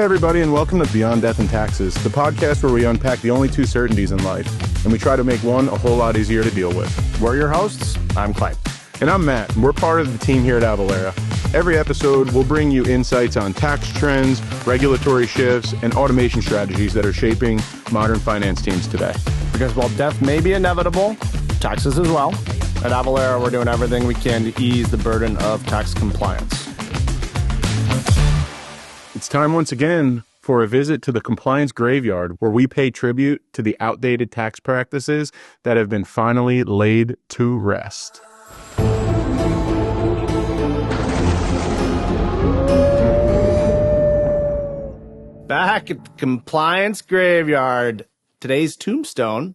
everybody, and welcome to Beyond Death and Taxes, the podcast where we unpack the only two certainties in life, and we try to make one a whole lot easier to deal with. We're your hosts. I'm Clay. And I'm Matt, and we're part of the team here at Avalara. Every episode, we'll bring you insights on tax trends, regulatory shifts, and automation strategies that are shaping modern finance teams today. Because while death may be inevitable, taxes as well. At Avalara, we're doing everything we can to ease the burden of tax compliance. It's time once again for a visit to the compliance graveyard, where we pay tribute to the outdated tax practices that have been finally laid to rest. Back at the compliance graveyard, today's tombstone: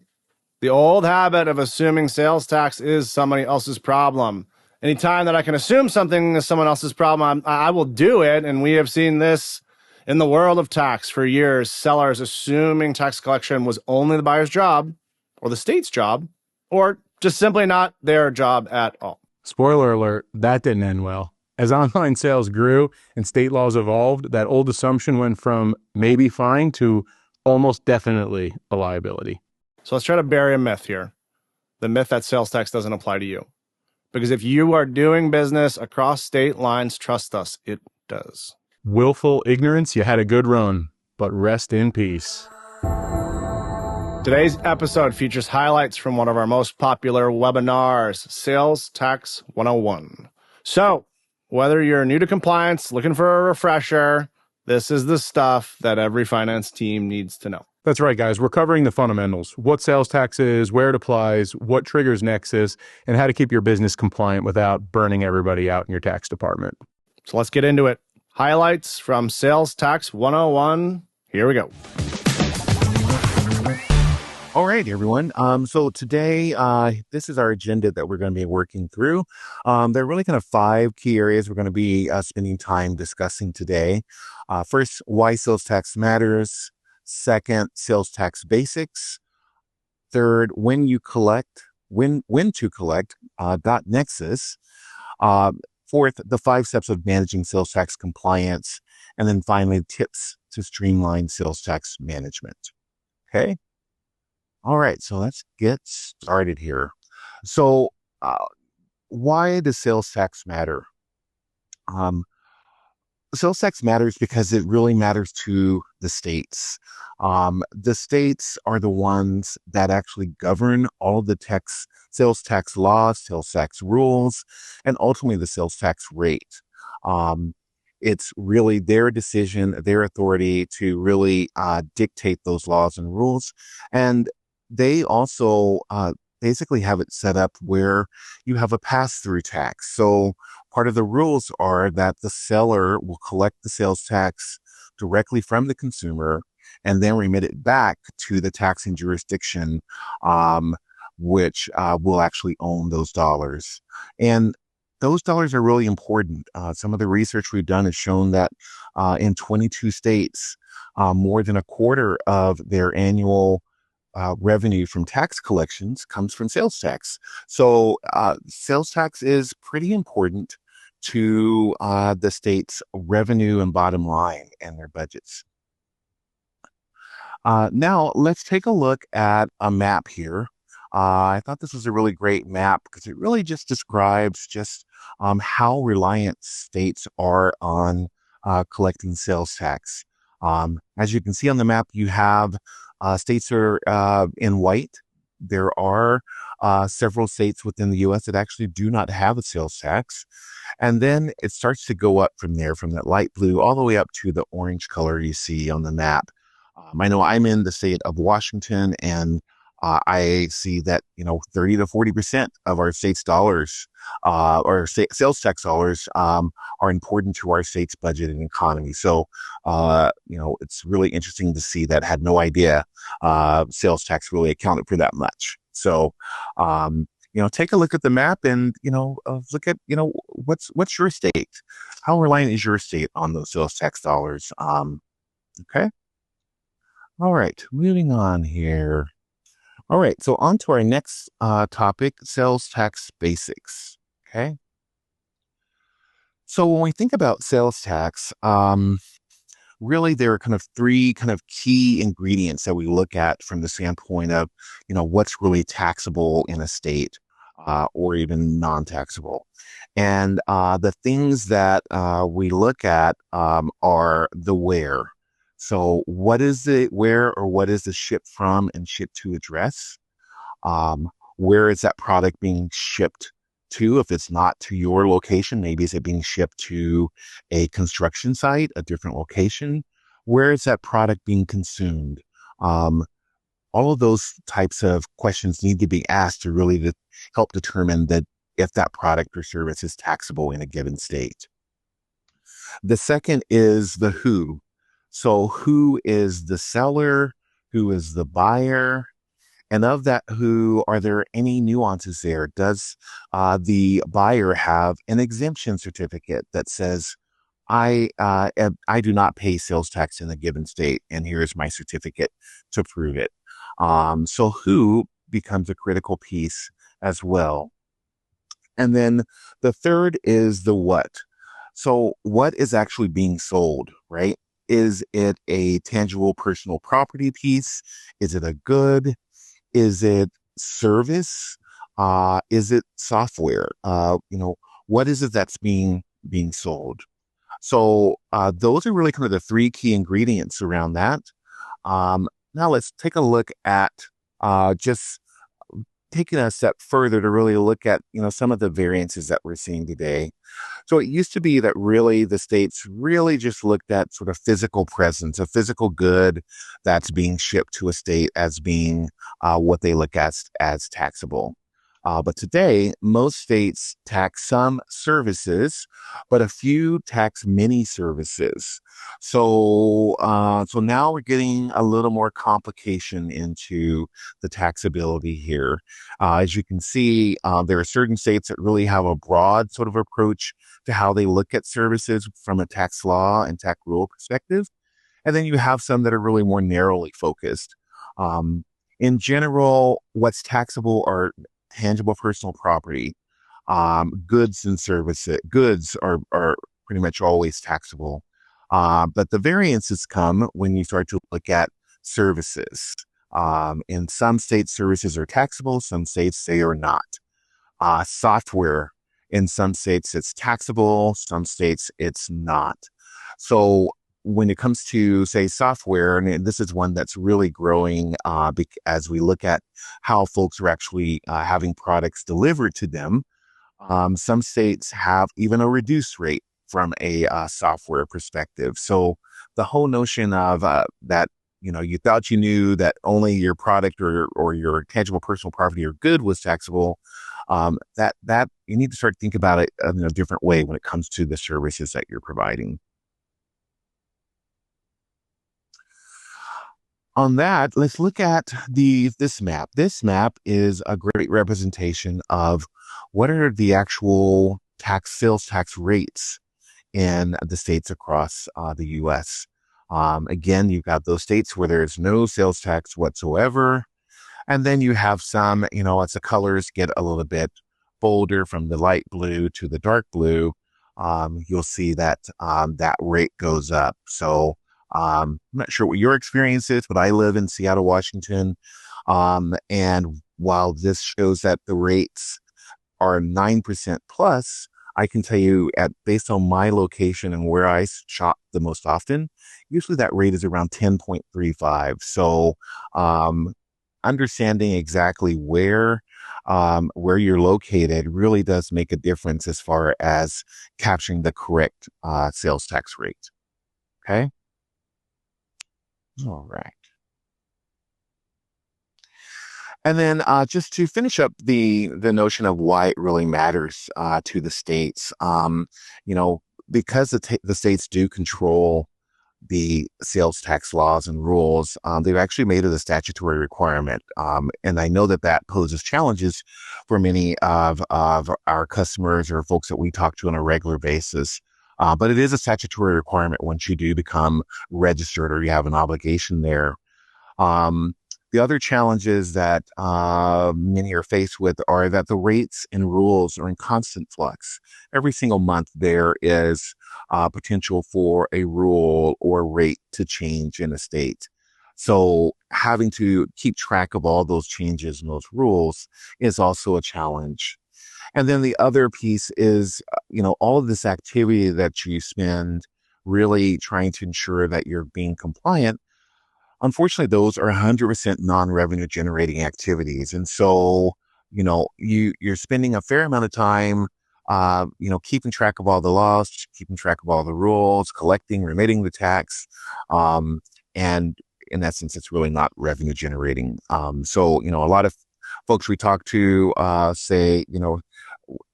the old habit of assuming sales tax is somebody else's problem. Anytime that I can assume something is someone else's problem, I will do it. And we have seen this in the world of tax for years. Sellers assuming tax collection was only the buyer's job, or the state's job, or just simply not their job at all. Spoiler alert, that didn't end well. As online sales grew and state laws evolved, that old assumption went from maybe fine to almost definitely a liability. So let's try to bury a myth here. The myth that sales tax doesn't apply to you. Because if you are doing business across state lines, trust us, it does. Willful ignorance, you had a good run, but rest in peace. Today's episode features highlights from one of our most popular webinars, Sales Tax 101. So, whether you're new to compliance, looking for a refresher, this is the stuff that every finance team needs to know. That's right, guys. We're covering the fundamentals: what sales tax is, where it applies, what triggers nexus, and how to keep your business compliant without burning everybody out in your tax department. So let's get into it. Highlights from Sales Tax 101. Here we go. All right, everyone. So today, this is our agenda that we're going to be working through. There are really kind of 5 key areas we're going to be spending time discussing today. First, why sales tax matters. Second, sales tax basics. Third, when to collect, .nexus. Fourth, the 5 steps of managing sales tax compliance. And then finally, tips to streamline sales tax management. Okay. All right. So let's get started here. So, why does sales tax matter? Sales tax matters because it really matters to the states. The states are the ones that actually govern all of the sales tax laws, sales tax rules, and ultimately the sales tax rate. It's really their decision, their authority to really dictate those laws and rules. And they also basically have it set up where you have a pass-through tax. So part of the rules are that the seller will collect the sales tax directly from the consumer and then remit it back to the taxing jurisdiction, which will actually own those dollars. And those dollars are really important. Some of the research we've done has shown that in 22 states, more than a quarter of their annual revenue from tax collections comes from sales tax. So sales tax is pretty important to the state's revenue and bottom line and their budgets. Now, let's take a look at a map here. I thought this was a really great map because it really just describes just how reliant states are on collecting sales tax. As you can see on the map, you have states are in white. There are several states within the U.S. that actually do not have a sales tax. And then it starts to go up from there, from that light blue all the way up to the orange color you see on the map. I know I'm in the state of Washington, and I see that 30 to 40% of our state's dollars, or sales tax dollars, are important to our state's budget and economy. So, it's really interesting to see that. Had no idea sales tax really accounted for that much. So, take a look at the map and look at what's your state? How reliant is your state on those sales tax dollars? Okay. All right, moving on here. All right, so on to our next topic, sales tax basics. Okay. So when we think about sales tax, really there are kind of three kind of key ingredients that we look at from the standpoint of, what's really taxable in a state, or even non-taxable. And the things that we look at are the where. So what is the where, or what is the ship from and ship to address? Where is that product being shipped to? If it's not to your location, maybe is it being shipped to a construction site, a different location? Where is that product being consumed? All of those types of questions need to be asked to really help determine that if that product or service is taxable in a given state. The second is the who. So who is the seller? Who is the buyer? And of that who, are there any nuances there? Does the buyer have an exemption certificate that says, I do not pay sales tax in a given state, and here's my certificate to prove it. So who becomes a critical piece as well. And then the third is the what. So what is actually being sold, right? Is it a tangible personal property piece? Is it a good? Is it service? Is it software? What is it that's being sold? So those are really kind of the three key ingredients around that. Now let's take a look at just taking a step further to really look at, some of the variances that we're seeing today. So it used to be that really the states really just looked at sort of physical presence, a physical good that's being shipped to a state as being what they look at as taxable. But today, most states tax some services, but a few tax many services. So now we're getting a little more complication into the taxability here. As you can see, there are certain states that really have a broad sort of approach to how they look at services from a tax law and tax rule perspective. And then you have some that are really more narrowly focused. In general, what's taxable are tangible personal property. Goods and services. Goods are pretty much always taxable. But the variances come when you start to look at services. In some states, services are taxable. Some states, they are not. Software, in some states, it's taxable. Some states, it's not. So when it comes to, say, software, and this is one that's really growing as we look at how folks are actually having products delivered to them, some states have even a reduced rate from a software perspective. So the whole notion of that, you thought you knew that only your product or your tangible personal property or good was taxable, that you need to start thinking about it in a different way when it comes to the services that you're providing. On that, let's look at this map. This map is a great representation of what are the actual sales tax rates in the states across the U.S. Again, you've got those states where there's no sales tax whatsoever. And then you have some, as the colors get a little bit bolder from the light blue to the dark blue, you'll see that that rate goes up. So I'm not sure what your experience is, but I live in Seattle, Washington. And while this shows that the rates are 9% plus, I can tell you based on my location and where I shop the most often, usually that rate is around 10.35. So understanding exactly where you're located really does make a difference as far as capturing the correct sales tax rate. Okay. All right. And then just to finish up the notion of why it really matters to the states, because the states do control the sales tax laws and rules, they've actually made it a statutory requirement. And I know that poses challenges for many of our customers or folks that we talk to on a regular basis. But it is a statutory requirement once you do become registered or you have an obligation there. The other challenges that many are faced with are that the rates and rules are in constant flux. Every single month, there is potential for a rule or rate to change in a state. So having to keep track of all those changes and those rules is also a challenge. And then the other piece is, all of this activity that you spend really trying to ensure that you're being compliant. Unfortunately, those are 100% non-revenue generating activities. And so, you're spending a fair amount of time, keeping track of all the laws, keeping track of all the rules, collecting, remitting the tax. And in essence, it's really not revenue generating. So, a lot of folks we talk to say,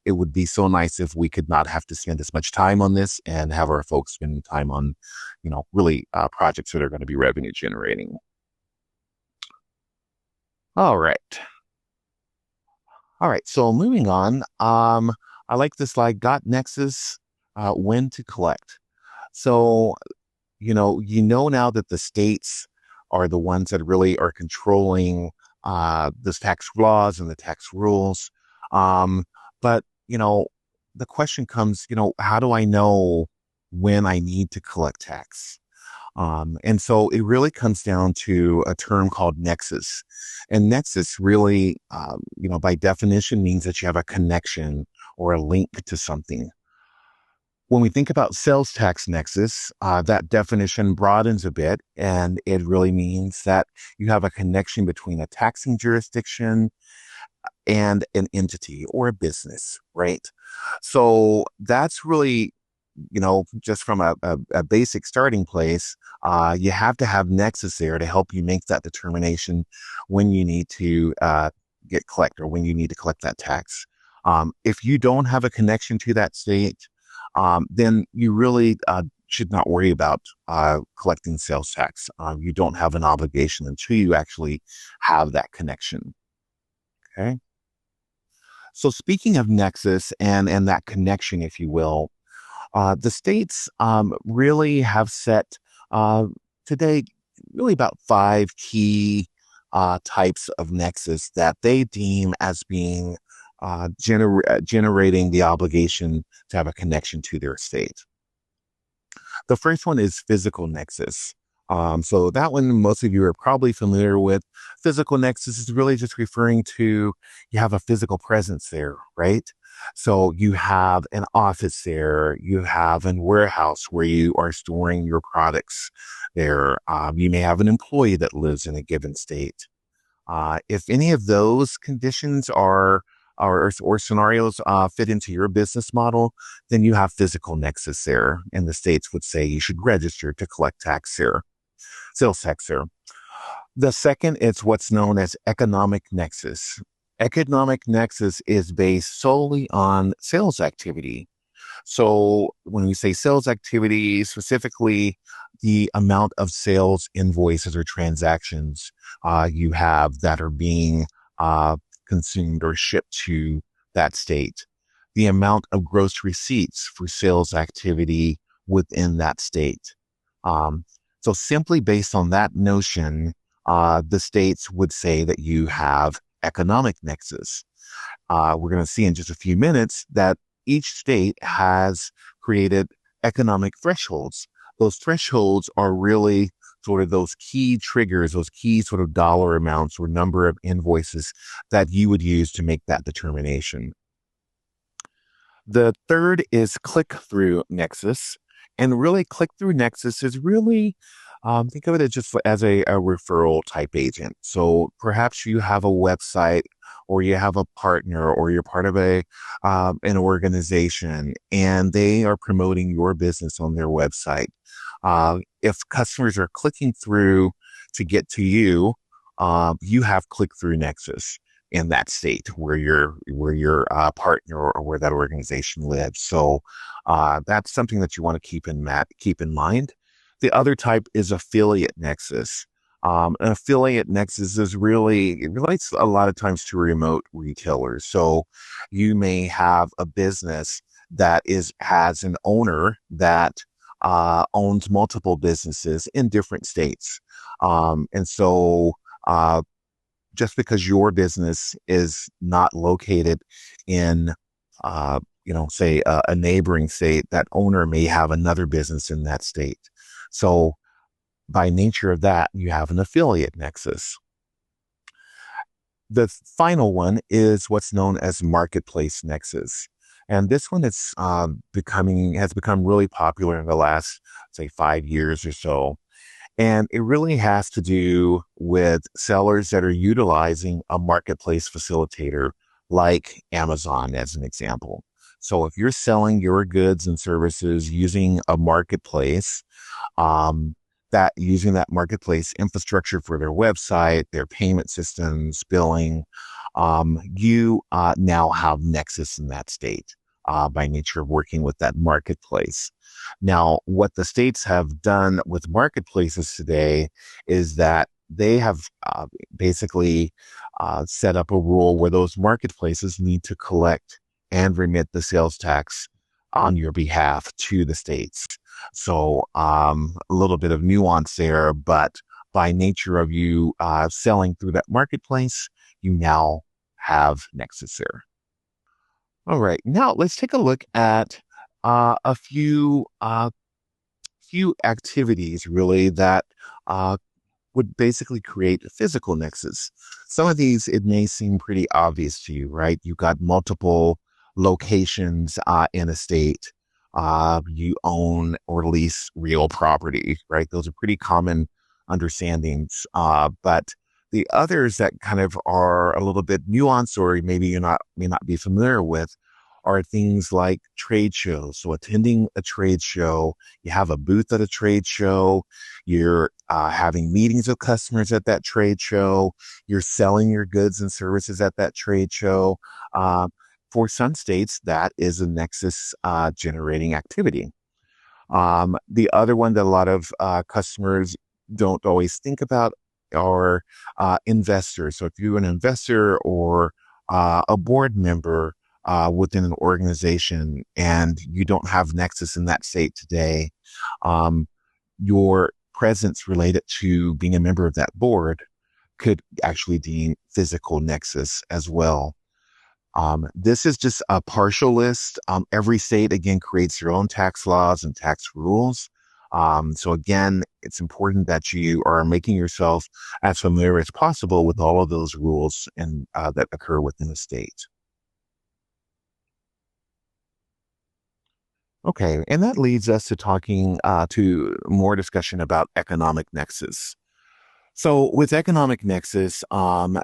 it would be so nice if we could not have to spend as much time on this and have our folks spending time on, really projects that are going to be revenue generating. All right. All right. So moving on, I like this slide, got Nexus, when to collect. So, now that the states are the ones that really are controlling this tax laws and the tax rules. But, the question comes, how do I know when I need to collect tax? And so it really comes down to a term called nexus. And nexus really, by definition means that you have a connection or a link to something. When we think about sales tax nexus, that definition broadens a bit, and it really means that you have a connection between a taxing jurisdiction and an entity or a business, right? So that's really, just from a basic starting place, you have to have nexus there to help you make that determination when you need to collect or when you need to collect that tax. If you don't have a connection to that state, then you really should not worry about collecting sales tax. You don't have an obligation until you actually have that connection. Okay. So speaking of nexus and that connection, if you will, the states really have set today really about 5 key types of nexus that they deem as being generating the obligation to have a connection to their state. The first one is physical nexus. So that one, most of you are probably familiar with. Physical nexus is really just referring to you have a physical presence there, right? So you have an office there, you have a warehouse where you are storing your products there. You may have an employee that lives in a given state. If any of those conditions or scenarios fit into your business model, then you have physical nexus there. And the states would say you should register to collect tax there, sales tax there. The second is what's known as economic nexus. Economic nexus is based solely on sales activity. So when we say sales activity, specifically the amount of sales invoices or transactions you have that are being consumed or shipped to that state, the amount of gross receipts for sales activity within that state. So simply based on that notion, the states would say that you have economic nexus. We're going to see in just a few minutes that each state has created economic thresholds. Those thresholds are really sort of those key triggers, those key sort of dollar amounts or number of invoices that you would use to make that determination. The third is click-through nexus. And really, click-through nexus is really, think of it as just as a referral type agent. So perhaps you have a website or you have a partner or you're part of an organization and they are promoting your business on their website. If customers are clicking through to get to you, you have click-through nexus in that state where your partner or where that organization lives. So that's something that you want to keep in mind. The other type is affiliate nexus. An affiliate nexus it relates a lot of times to remote retailers. So you may have a business that has an owner that owns multiple businesses in different states. And so uh, just because your business is not located in, say a neighboring state, that owner may have another business in that state. So by nature of that, you have an affiliate nexus. The final one is what's known as marketplace nexus. And this one has become really popular in the last, say, 5 years or so. And it really has to do with sellers that are utilizing a marketplace facilitator like Amazon, as an example. So if you're selling your goods and services using a marketplace, um, that using that marketplace infrastructure for their website, their payment systems, billing, you now have nexus in that state by nature of working with that marketplace. Now, what the states have done with marketplaces today is that they have basically set up a rule where those marketplaces need to collect and remit the sales tax on your behalf to the states. So a little bit of nuance there, but by nature of you selling through that marketplace, you now have nexus there. All right, now let's take a look at a few activities really that would basically create a physical nexus. Some of these, it may seem pretty obvious to you, right? You've got multiple locations in a state. You own or lease real property, right? Those are pretty common understandings. But the others that kind of are a little bit nuanced or maybe may not be familiar with are things like trade shows. So attending a trade show, you have a booth at a trade show, you're having meetings with customers at that trade show, you're selling your goods and services at that trade show. For some states, that is a nexus generating activity. The other one that a lot of customers don't always think about are investors. So if you're an investor or a board member within an organization and you don't have nexus in that state today, your presence related to being a member of that board could actually be physical nexus as well. This is just a partial list. Every state, again, creates their own tax laws and tax rules. So again, it's important that you are making yourself as familiar as possible with all of those rules and that occur within the state. Okay, and that leads us to talking to more discussion about economic nexus. So with economic nexus,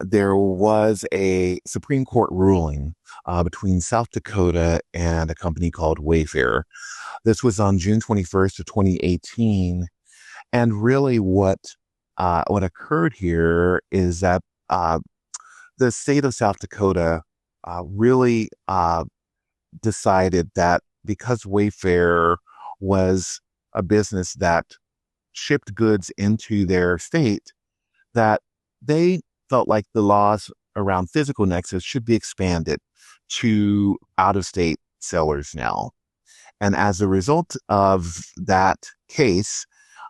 there was a Supreme Court ruling between South Dakota and a company called Wayfair. This was on June 21st of 2018. And really what occurred here is that the state of South Dakota really decided that because Wayfair was a business that shipped goods into their state, that they felt like the laws around physical nexus should be expanded to out-of-state sellers now. And as a result of that case,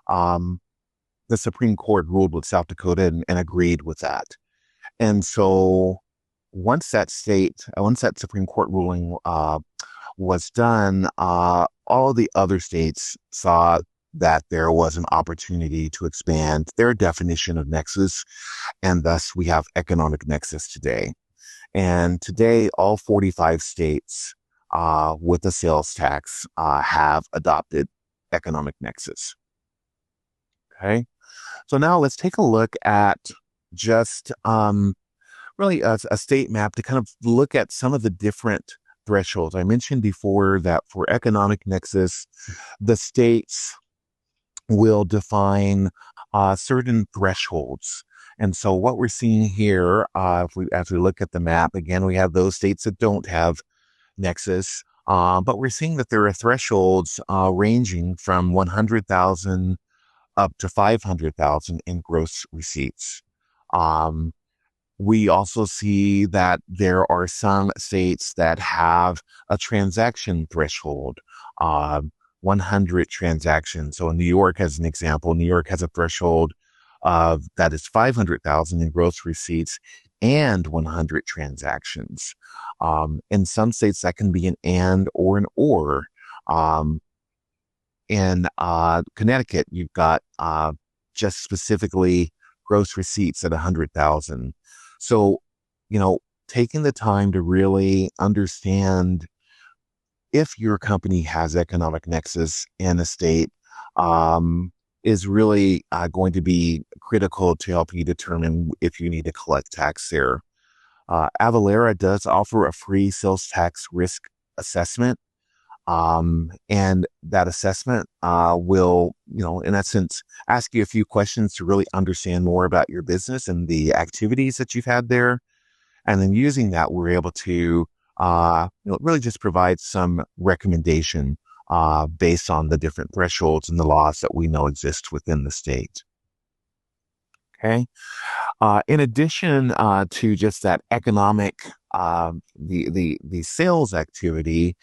the Supreme Court ruled with South Dakota and agreed with that. And so once that Supreme Court ruling was done, all the other states saw that there was an opportunity to expand their definition of nexus, and thus we have economic nexus today. And today, all 45 states with a sales tax have adopted economic nexus. Okay, so now let's take a look at just really a state map to kind of look at some of the different thresholds. I mentioned before that for economic nexus, the states will define certain thresholds. And so what we're seeing here, as we look at the map, again, we have those states that don't have nexus, but we're seeing that there are thresholds ranging from 100,000 up to 500,000 in gross receipts. We also see that there are some states that have a transaction threshold, 100 transactions. So in New York, as an example, New York has a threshold of that is 500,000 in gross receipts and 100 transactions. In some states, that can be an and or an or. Um, in Connecticut, you've got just specifically gross receipts at 100,000. So, taking the time to really understand if your company has economic nexus in a state is really going to be critical to help you determine if you need to collect tax there. Avalara does offer a free sales tax risk assessment. And that assessment will, in essence, ask you a few questions to really understand more about your business and the activities that you've had there. And then using that, we're able to really just provide some recommendation based on the different thresholds and the laws that we know exist within the state. Okay. In addition to just that economic, the sales activity,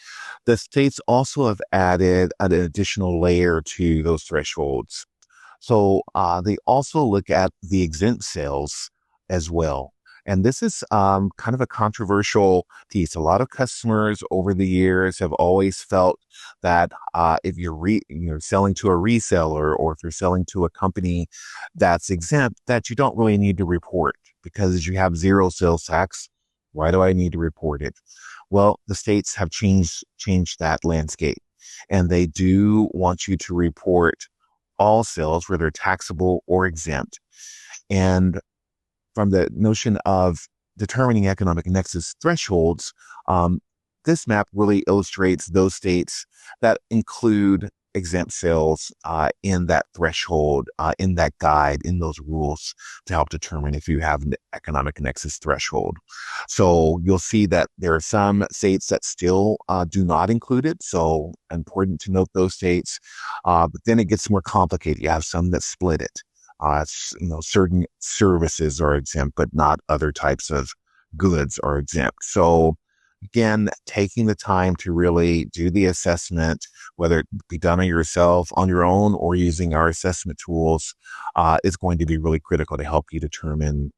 the states also have added an additional layer to those thresholds. So they also look at the exempt sales as well. And this is kind of a controversial piece. A lot of customers over the years have always felt that if you're selling to a reseller or if you're selling to a company that's exempt, that you don't really need to report because you have zero sales tax. Why do I need to report it? Well, the states have changed that landscape, and they do want you to report all sales, whether taxable or exempt. And from the notion of determining economic nexus thresholds, this map really illustrates those states that include exempt sales in that threshold, in that guide, in those rules to help determine if you have an economic nexus threshold. So you'll see that there are some states that still do not include it. So important to note those states. But then it gets more complicated. You have some that split it. Certain services are exempt, but not other types of goods are exempt. So again, taking the time to really do the assessment, whether it be done on yourself, on your own, or using our assessment tools, is going to be really critical to help you determine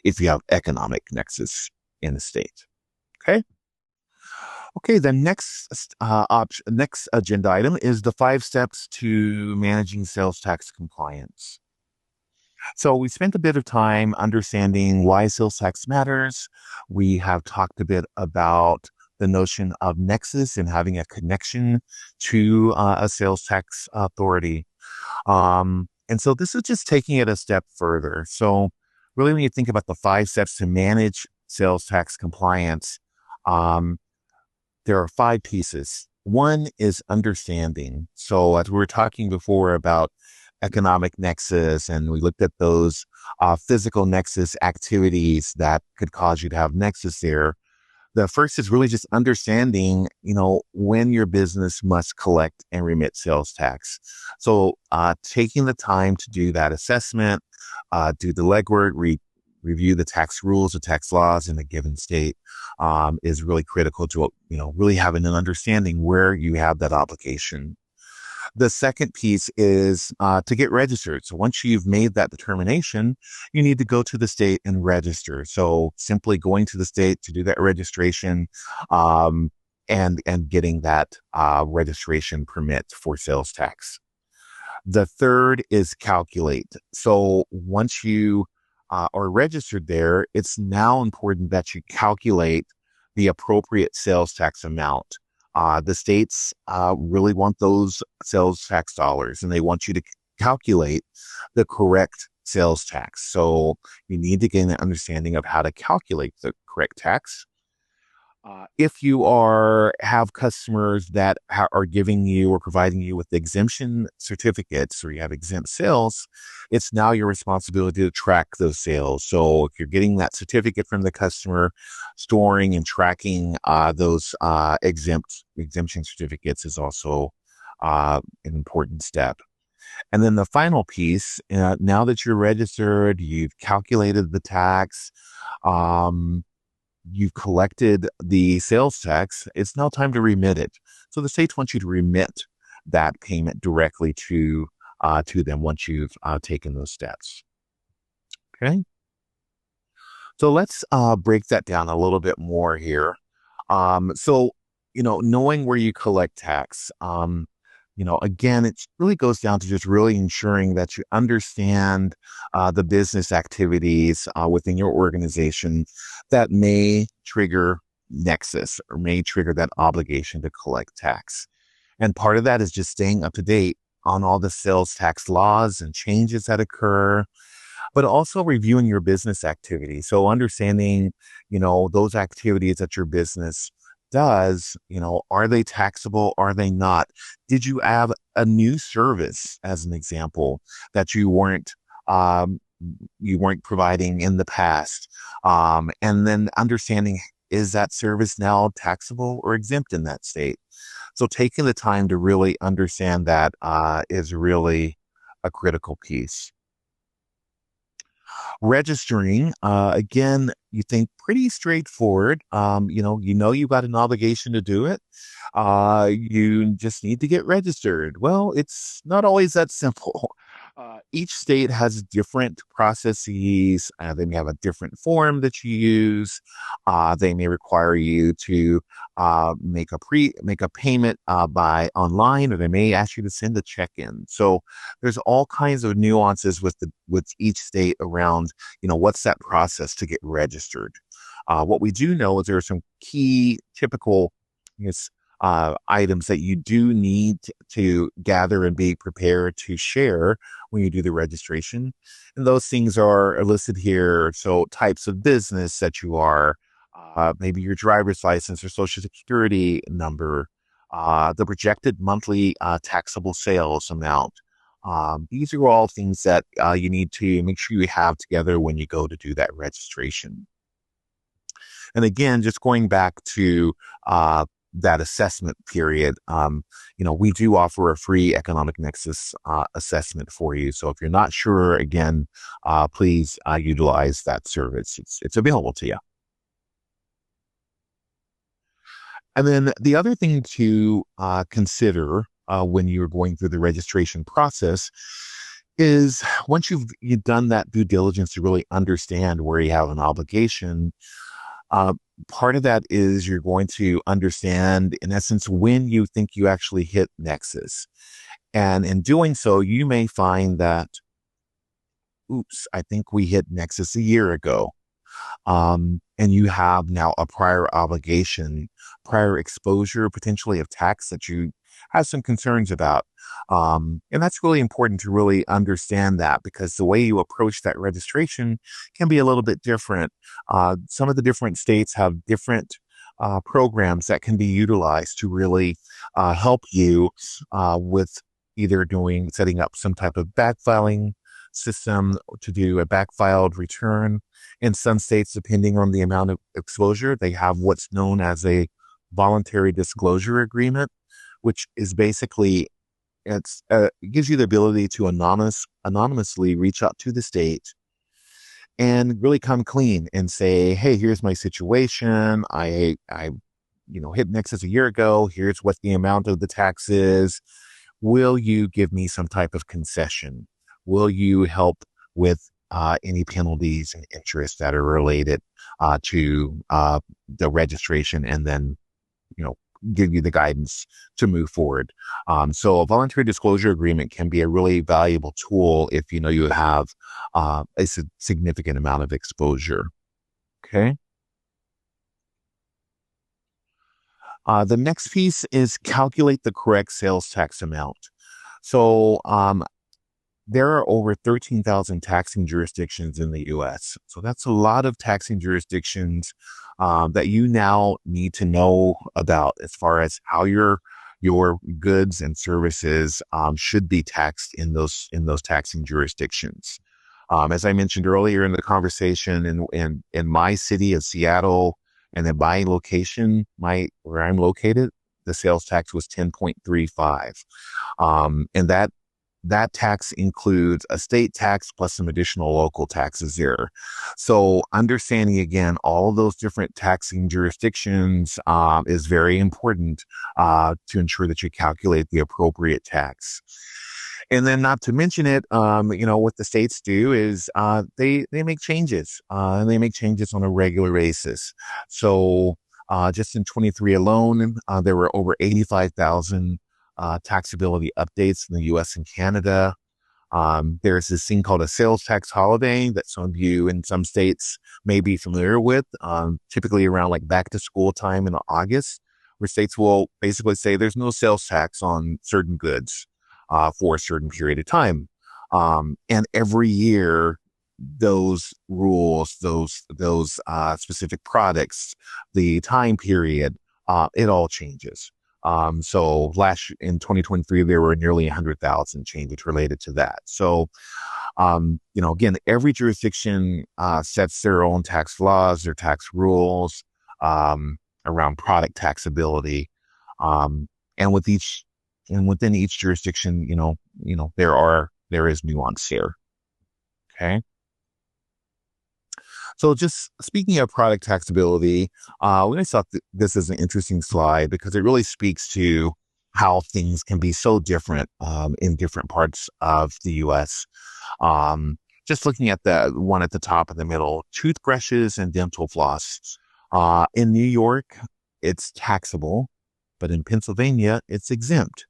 if you have economic nexus in the state. Okay. Okay, the next next agenda item is the 5 steps to managing sales tax compliance. So we spent a bit of time understanding why sales tax matters. We have talked a bit about the notion of nexus and having a connection to a sales tax authority. And so this is just taking it a step further. So really, when you think about the 5 steps to manage sales tax compliance, there are 5 pieces. One is understanding. So as we were talking before about economic nexus, and we looked at those physical nexus activities that could cause you to have nexus there. The first is really just understanding, when your business must collect and remit sales tax. So taking the time to do that assessment, do the legwork, review the tax rules, the tax laws in a given state is really critical to, really having an understanding where you have that obligation. The second piece is to get registered. So once you've made that determination, you need to go to the state and register. So simply going to the state to do that registration and getting that registration permit for sales tax. The third is calculate. So once you are registered there, it's now important that you calculate the appropriate sales tax amount. The states really want those sales tax dollars, and they want you to calculate the correct sales tax. So you need to gain an understanding of how to calculate the correct tax. If you have customers that are giving you or providing you with exemption certificates, or you have exempt sales, it's now your responsibility to track those sales. So if you're getting that certificate from the customer, storing and tracking those exemption certificates is also an important step. And then the final piece, now that you're registered, you've calculated the tax, you've collected the sales tax, it's now time to remit it. So the states want you to remit that payment directly to to them once you've taken those steps. Okay. So let's break that down a little bit more here. So, knowing where you collect tax, again, it really goes down to just really ensuring that you understand the business activities within your organization that may trigger nexus or may trigger that obligation to collect tax. And part of that is just staying up to date on all the sales tax laws and changes that occur, but also reviewing your business activity. So understanding, those activities that your business does, are they taxable? Are they not? Did you have a new service, as an example, that um, you weren't providing in the past? And then understanding, is that service now taxable or exempt in that state? So taking the time to really understand that is really a critical piece. Registering, again, you think pretty straightforward. You've got an obligation to do it. You just need to get registered. Well, it's not always that simple. Each state has different processes. They may have a different form that you use. They may require you to make a payment by online, or they may ask you to send a check in. So there's all kinds of nuances with each state around, what's that process to get registered. What we do know is there are some key typical, items that you do need to gather and be prepared to share when you do the registration. And those things are listed here. So types of business that you are, maybe your driver's license or social security number, the projected monthly taxable sales amount. These are all things that you need to make sure you have together when you go to do that registration. And again, just going back to that assessment period, we do offer a free economic nexus assessment for you. So if you're not sure, again, please utilize that service. It's available to you. And then the other thing to consider when you're going through the registration process is once you've done that due diligence to really understand where you have an obligation, part of that is you're going to understand, in essence, when you think you actually hit nexus. And in doing so, you may find that, oops, I think we hit nexus a year ago. And you have now a prior obligation, prior exposure, potentially of tax that you have some concerns about. And that's really important to really understand that, because the way you approach that registration can be a little bit different. Some of the different states have different programs that can be utilized to really help you with either setting up some type of backfiling system to do a backfiled return. In some states, depending on the amount of exposure, they have what's known as a voluntary disclosure agreement, which is basically it gives you the ability to anonymously reach out to the state and really come clean and say, hey, here's my situation. I hit nexus a year ago. Here's what the amount of the tax is. Will you give me some type of concession? Will you help with any penalties and interest that are related to the registration, and then, give you the guidance to move forward. So a voluntary disclosure agreement can be a really valuable tool if you have a significant amount of exposure. Okay. The next piece is calculate the correct sales tax amount. So there are over 13,000 taxing jurisdictions in the U.S. So that's a lot of taxing jurisdictions that you now need to know about as far as how your goods and services should be taxed in those taxing jurisdictions. As I mentioned earlier in the conversation, in my city of Seattle, and in my location, where I'm located, the sales tax was 10.35, and that tax includes a state tax plus some additional local taxes there. So understanding, again, all of those different taxing jurisdictions is very important to ensure that you calculate the appropriate tax. And then not to mention it, what the states do is they make changes, and they make changes on a regular basis. So just in 23 alone, there were over 85,000 taxability updates in the U.S. and Canada. There's this thing called a sales tax holiday that some of you in some states may be familiar with, typically around like back to school time in August, where states will basically say there's no sales tax on certain goods for a certain period of time. And every year, those rules, those specific products, the time period, it all changes. So in 2023, there were nearly 100,000 changes related to that. So, again, every jurisdiction sets their own tax laws, their tax rules around product taxability, and within each jurisdiction, there is nuance here. Okay. So just speaking of product taxability, we always thought this is an interesting slide because it really speaks to how things can be so different in different parts of the U.S. Just looking at the one at the top of the middle, toothbrushes and dental floss. In New York, it's taxable, but in Pennsylvania, it's exempt.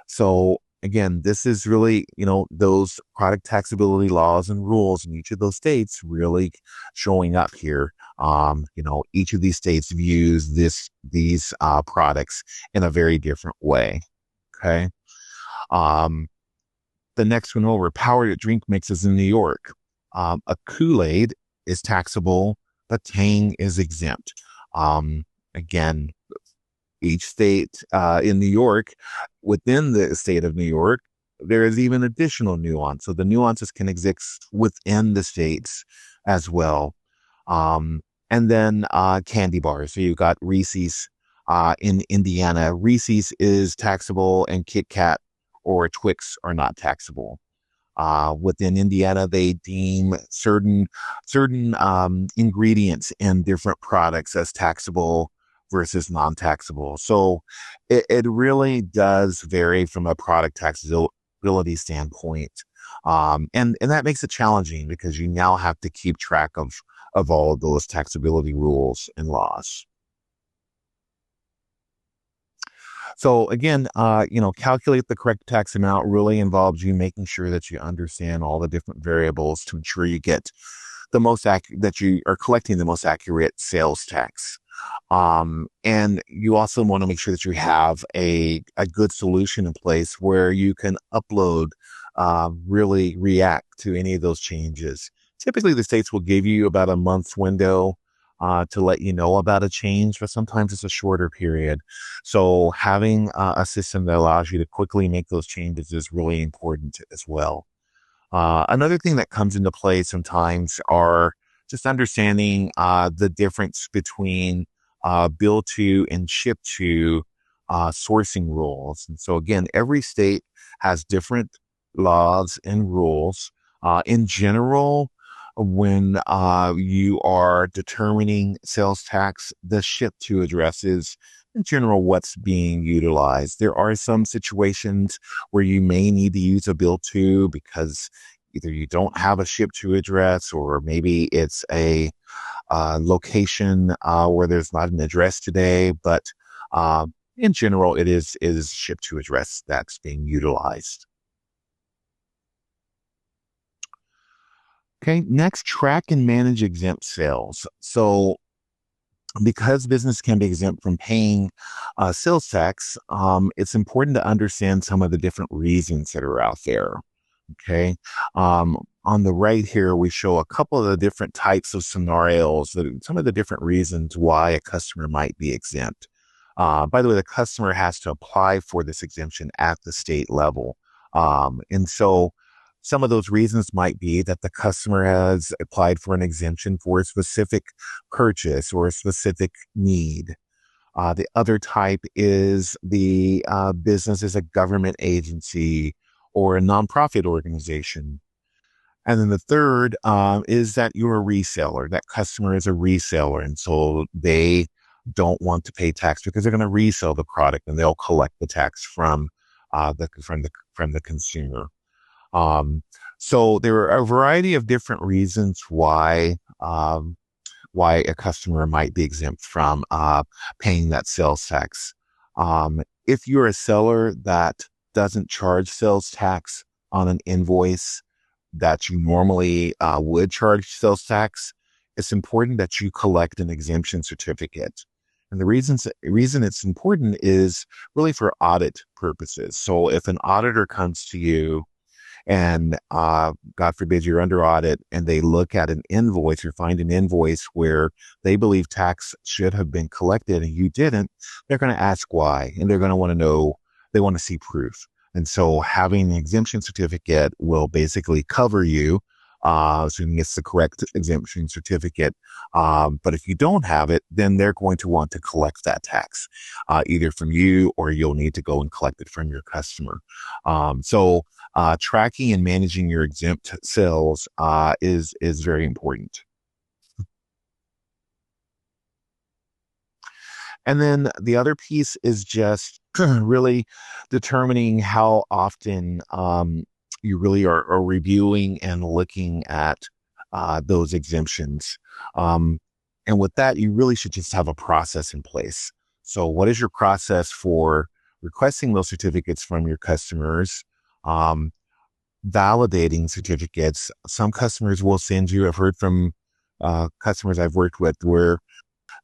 So again, this is really, those product taxability laws and rules in each of those states really showing up here. Each of these states views these products in a very different way. Okay. The next one over, powdered drink mixes in New York. A Kool-Aid is taxable, but Tang is exempt. Again, each state in New York, within the state of New York, there is even additional nuance. So the nuances can exist within the states as well. And then candy bars. So you've got Reese's in Indiana. Reese's is taxable and Kit Kat or Twix are not taxable. Within Indiana, they deem certain ingredients in different products as taxable versus non-taxable. So it really does vary from a product taxability standpoint. And that makes it challenging because you now have to keep track of all of those taxability rules and laws. So again, calculate the correct tax amount really involves you making sure that you understand all the different variables to ensure you get the most that you are collecting the most accurate sales tax. And you also want to make sure that you have a good solution in place where you can upload, really react to any of those changes. Typically, the states will give you about a month's window to let you know about a change, but sometimes it's a shorter period. So having a system that allows you to quickly make those changes is really important as well. Another thing that comes into play sometimes are just understanding the difference between bill to and ship to sourcing rules. And so again, every state has different laws and rules. In general, when you are determining sales tax, the ship to address is in general what's being utilized. There are some situations where you may need to use a bill to because either you don't have a ship to address or maybe it's a location where there's not an address today, but in general, it is ship to address that's being utilized. Okay, next, track and manage exempt sales. So because business can be exempt from paying sales tax, it's important to understand some of the different reasons that are out there. Okay. On the right here, we show a couple of the different types of scenarios, some of the different reasons why a customer might be exempt. By the way, the customer has to apply for this exemption at the state level. And so some of those reasons might be that the customer has applied for an exemption for a specific purchase or a specific need. The other type is the business is a government agency or a nonprofit organization. And then the third is that you're a reseller. That customer is a reseller, and so they don't want to pay tax because they're going to resell the product, and they'll collect the tax from the consumer. Um, so there are a variety of different reasons why a customer might be exempt from paying that sales tax. If you're a seller that doesn't charge sales tax on an invoice that you normally would charge sales tax, it's important that you collect an exemption certificate. And the reason it's important is really for audit purposes. So if an auditor comes to you and God forbid you're under audit and they look at an invoice or find an invoice where they believe tax should have been collected and you didn't, they're going to ask why. And they're going to want to know, they want to see proof. And so having an exemption certificate will basically cover you, assuming it's the correct exemption certificate. But if you don't have it, then they're going to want to collect that tax, either from you or you'll need to go and collect it from your customer. Tracking and managing your exempt sales is very important. And then the other piece is just really determining how often you really are reviewing and looking at those exemptions. And with that, you really should just have a process in place. So what is your process for requesting those certificates from your customers? Validating certificates. Some customers will send you, I've heard from customers I've worked with where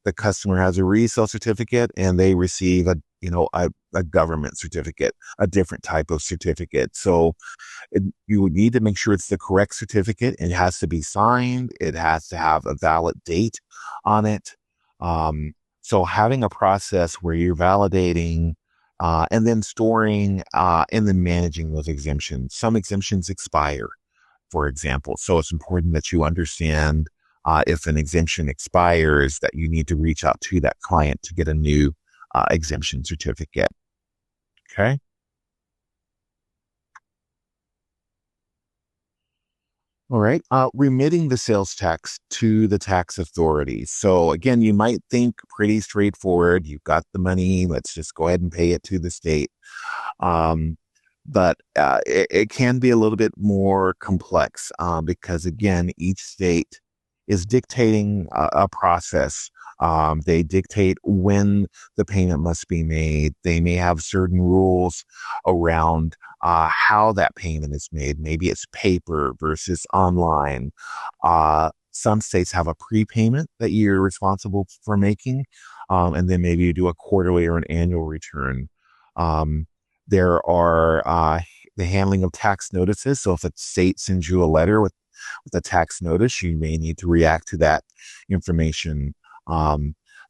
the customer has a resale certificate and they receive a government certificate, a different type of certificate. So you would need to make sure it's the correct certificate. It has to be signed. It has to have a valid date on it. So having a process where you're validating and then storing and then managing those exemptions. Some exemptions expire, for example. So it's important that you understand if an exemption expires, that you need to reach out to that client to get a new exemption certificate. Okay. All right. Remitting the sales tax to the tax authority. So again, you might think pretty straightforward. You've got the money. Let's just go ahead and pay it to the state. But it can be a little bit more complex because again, each state is dictating a process. They dictate when the payment must be made. They may have certain rules around how that payment is made. Maybe it's paper versus online. Some states have a prepayment that you're responsible for making, and then maybe you do a quarterly or an annual return. There are the handling of tax notices. So if a state sends you a letter with a tax notice, you may need to react to that information.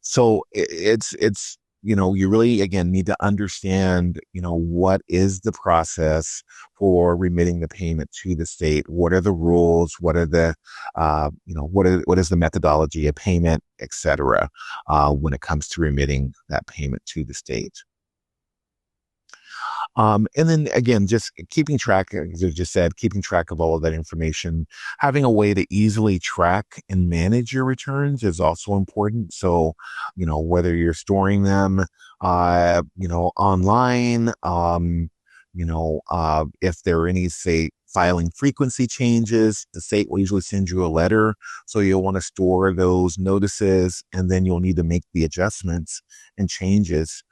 So it's you really, again, need to understand, what is the process for remitting the payment to the state? What are the rules? What are the, what is the methodology of payment, et cetera, when it comes to remitting that payment to the state? And then again, just keeping track, as I just said, keeping track of all of that information, having a way to easily track and manage your returns is also important. So, whether you're storing them, online, if there are any, say, filing frequency changes, the state will usually send you a letter. So you'll want to store those notices and then you'll need to make the adjustments and changes,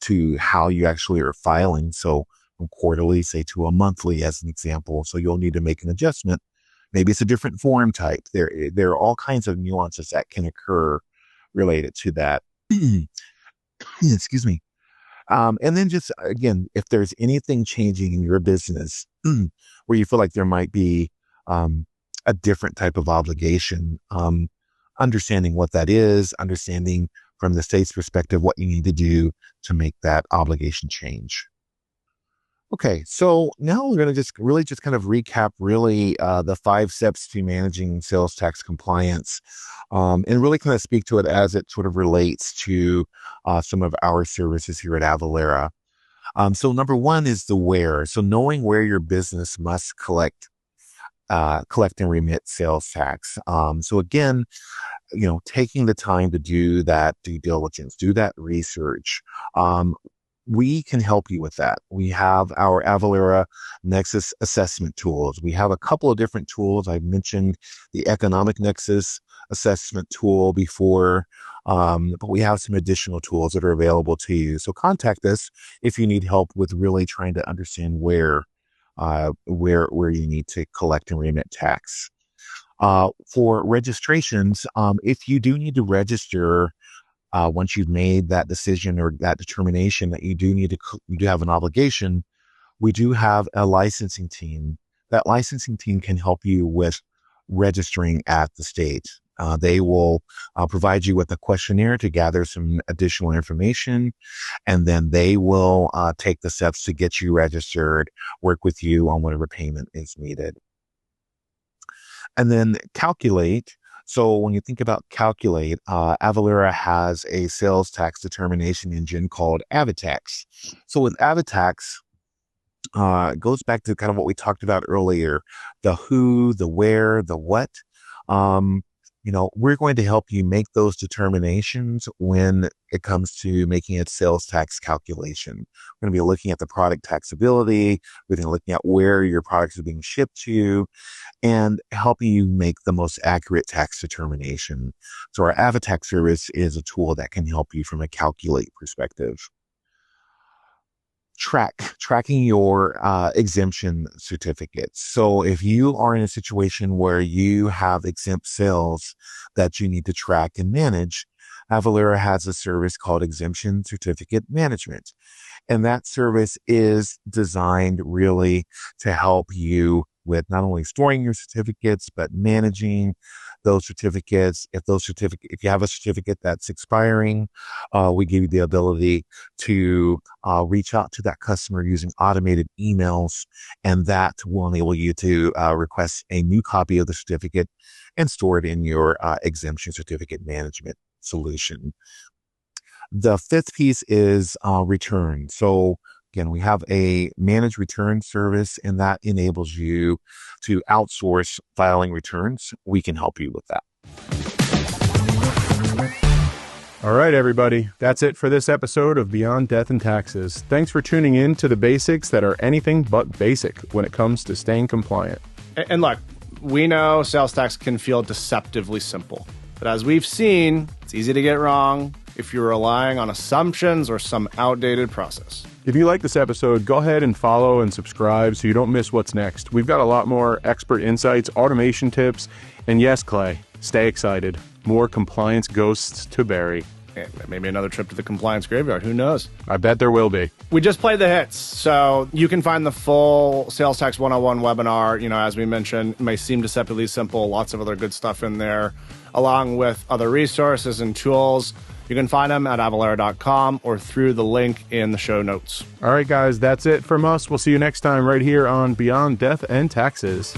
to how you actually are filing. So from quarterly, say, to a monthly as an example. So you'll need to make an adjustment. Maybe it's a different form type. There are all kinds of nuances that can occur related to that. Excuse me. And then just, again, if there's anything changing in your business where you feel like there might be a different type of obligation, understanding what that is, understanding from the state's perspective what you need to do to make that obligation change. Okay, so now we're going to just kind of recap the 5 steps to managing sales tax compliance, and really kind of speak to it as it sort of relates to some of our services here at Avalara. So number 1 is the where. So knowing where your business must collect and remit sales tax. So again, taking the time to do that due diligence, do that research. we can help you with that. We have our Avalara Nexus assessment tools. We have a couple of different tools. I've mentioned the economic Nexus assessment tool before, but we have some additional tools that are available to you. So contact us if you need help with really trying to understand where you need to collect and remit tax. For registrations, if you do need to register, once you've made that decision or that determination that you do have an obligation, we do have a licensing team. That licensing team can help you with registering at the state. They will provide you with a questionnaire to gather some additional information, and then they will take the steps to get you registered, work with you on whatever payment is needed. And then Calculate. So when you think about Calculate, Avalara has a sales tax determination engine called Avatax. So with Avatax, it goes back to kind of what we talked about earlier, the who, the where, the what. We're going to help you make those determinations when it comes to making a sales tax calculation. We're going to be looking at the product taxability. We're going to be looking at where your products are being shipped to and helping you make the most accurate tax determination. So our Avatax service is a tool that can help you from a Calculate perspective. Tracking your exemption certificates. So if you are in a situation where you have exempt sales that you need to track and manage, Avalara has a service called Exemption Certificate Management. And that service is designed really to help you with not only storing your certificates, but managing those certificates. If you have a certificate that's expiring, we give you the ability to reach out to that customer using automated emails, and that will enable you to request a new copy of the certificate and store it in your exemption certificate management solution. The fifth piece is return. So again, we have a managed return service, and that enables you to outsource filing returns. We can help you with that. All right, everybody. That's it for this episode of Beyond Death and Taxes. Thanks for tuning in to the basics that are anything but basic when it comes to staying compliant. And look, we know sales tax can feel deceptively simple. But as we've seen, it's easy to get wrong if you're relying on assumptions or some outdated process. If you like this episode, go ahead and follow and subscribe so you don't miss what's next. We've got a lot more expert insights, automation tips, and yes, Clay, stay excited. More compliance ghosts to bury. And maybe another trip to the compliance graveyard. Who knows? I bet there will be. We just played the hits, so you can find the full Sales Tax 101 webinar. As we mentioned, it may seem deceptively simple. Lots of other good stuff in there, along with other resources and tools. You can find them at avalara.com or through the link in the show notes. All right, guys, that's it from us. We'll see you next time right here on Beyond Death and Taxes.